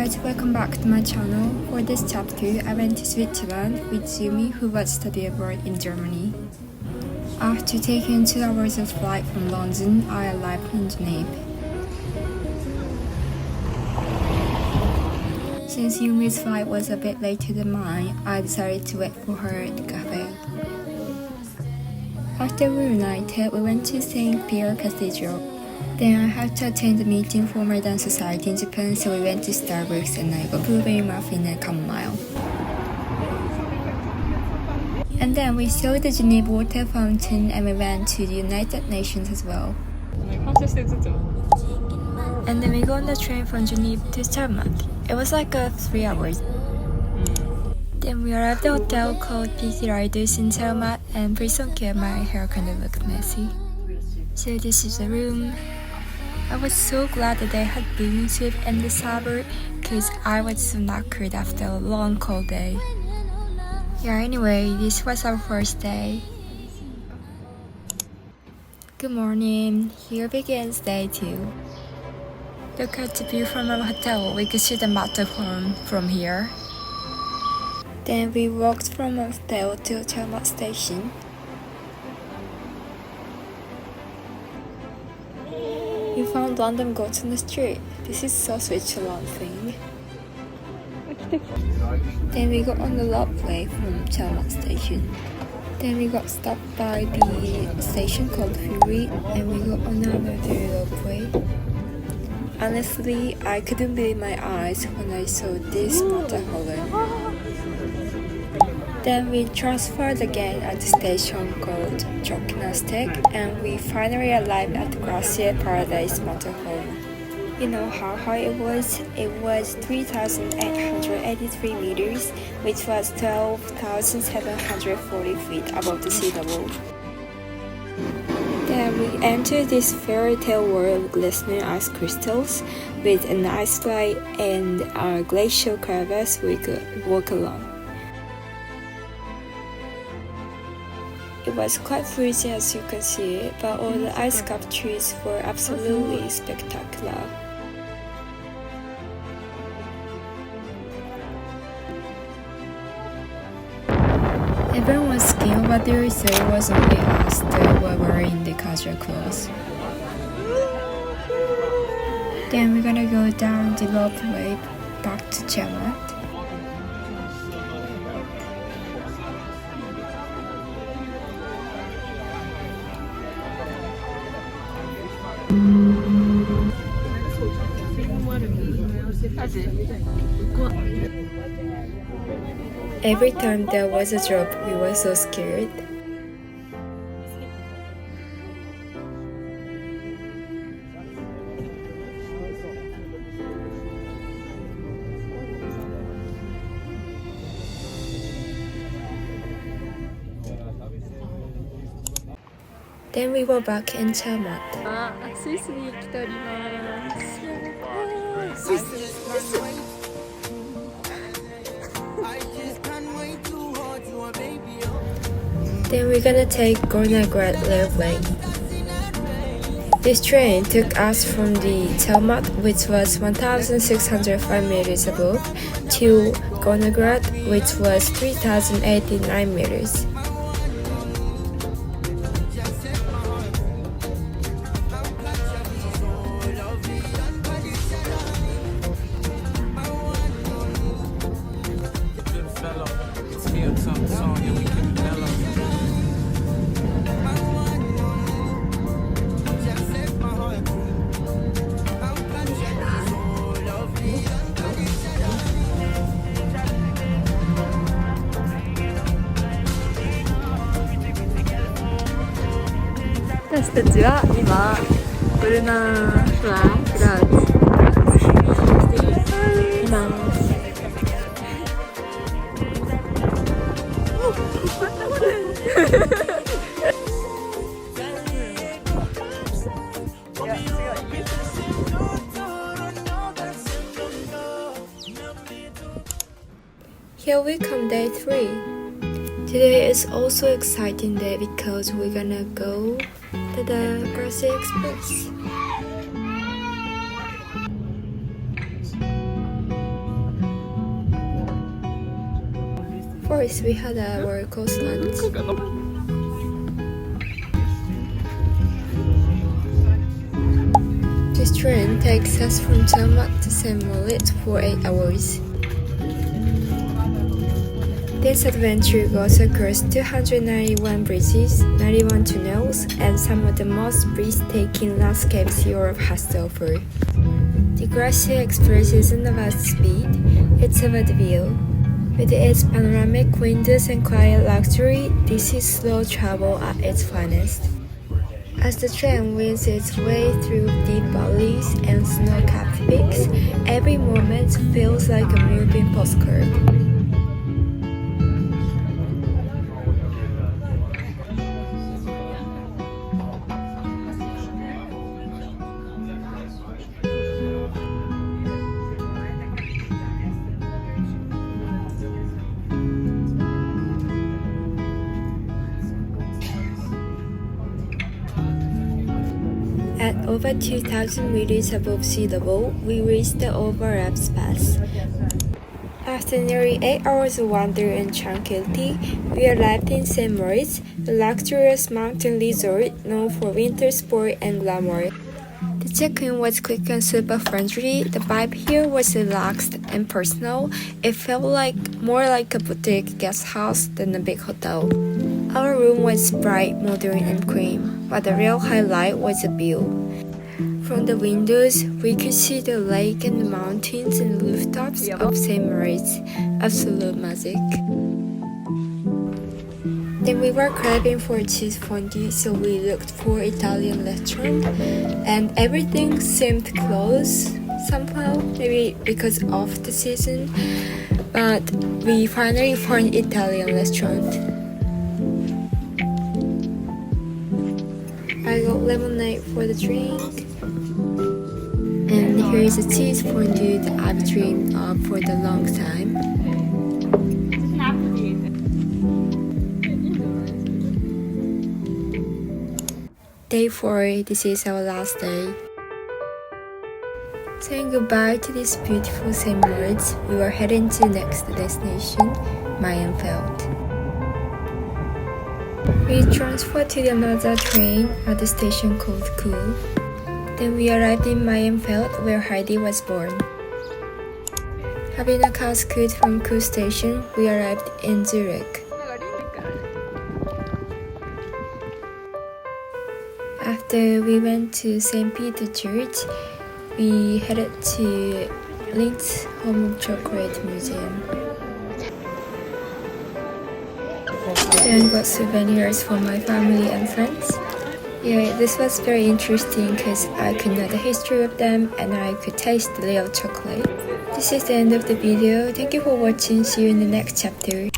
guys, welcome back to my channel. For this chapter, I went to Switzerland with Yumi, who was studying abroad in Germany. After taking 2 hours of flight from London, I arrived in Geneva. Since Yumi's flight was a bit later than mine, I decided to wait for her at the cafe. After we reunited, we went to St. Pierre Cathedral. Then I had to attend a meeting for my dance society in Japan, so we went to Starbucks and I got blueberry muffin and chamomile. And then we saw the Geneva water fountain and we went to the United Nations as well. And then we got on the train from Geneva to Zermatt. It was like 3 hours. Then we arrived at a hotel called Peaky Riders in Zermatt, and please don't care, my hair kind of looked messy. So this is the room. I was so glad that they had balloon soup and the sabr, cause I was so knackered after a long cold day. Yeah, anyway, this was our first day. Good morning. Here begins day 2. Look at the view from our hotel. We could see the Matterhorn from here. Then we walked from our hotel to Zermatt station. We found random goats on the street. This is so Switzerland thing. Then we got on the roadway from Zermatt station. Then we got stopped by the station called Zürich, and we got on another roadway. Honestly, I couldn't believe my eyes when I saw this matterhorn. Then we transferred again at the station called xoxo, and we finally arrived at the glacier paradise Matterhorn. You know how high it was? It was 3,883 meters, which was 12,740 feet above the sea level. Then we entered this fairy tale world of glistening ice crystals with an ice slide and a glacial crevasse we could walk along. It was quite freezing as you can see, but all the ice sculptures were absolutely spectacular. Everyone was skiing over there, so it was only us that were wearing the casual clothes. Then we're gonna go down the roadway back to Zermatt. Every time there was a drop, we were so scared. Then we were back in Zermatt. スイスに来ております。スイス。Then we're gonna take gornergrat railway. This train took us from the Zermatt, which was 1,605 meters above, to gornergrat, which was 3,089 meters.私たちは今ゴルナーグラートいます。Here we come, day 3. Today is also exciting day because we're gonna go to the Glacier Express. course, we had our coast lunch. This train takes us from zermatt to Saint Moritz for 8 hours. This adventure goes across 291 bridges, 91 tunnels, and some of the most breathtaking landscapes Europe has to offer. The glacier Express isn't about speed, it's about the view. With its panoramic windows and quiet luxury, this is slow travel at its finest. As the train winds its way through deep valleys and snow-capped peaks, every moment feels like a moving postcard. At over 2,000 meters above sea level, we reached the Overlaps Pass. After nearly 8 hours of wander and tranquility, we arrived in Saint Moritz, the luxurious mountain resort known for winter sport and glamour. The check-in was quick and super friendly. The vibe here was relaxed and personal. It felt more like a boutique guest house than a big hotel. Our room was bright, modern, and clean, but the real highlight was the view. From the windows, we could see the lake and the mountains and rooftops of Saint Moritz. Absolute magic. Then we were craving for cheese fondue, so we looked for Italian restaurant, and everything seemed closed somehow, maybe because of the season, but we finally found Italian restaurant. I got lemonade for the drink, and here is a cheese fondue that I've dreamed of for the long time. Day 4, this is our last day. Saying goodbye to this beautiful Saint Moritz, we were heading to the next destination, Maienfeld. We transferred to another train at the station called Kuhl. Then we arrived in Maienfeld, where Heidi was born. Having a car scoot from Kuhl station, we arrived in Zürich. After we went to St. Peter Church, we headed to Linz Home of Chocolate Museum. And got souvenirs for my family and friends. Yeah, this was very interesting because I could know the history of them and I could taste the real chocolate. This is the end of the video. Thank you for watching. See you in the next chapter.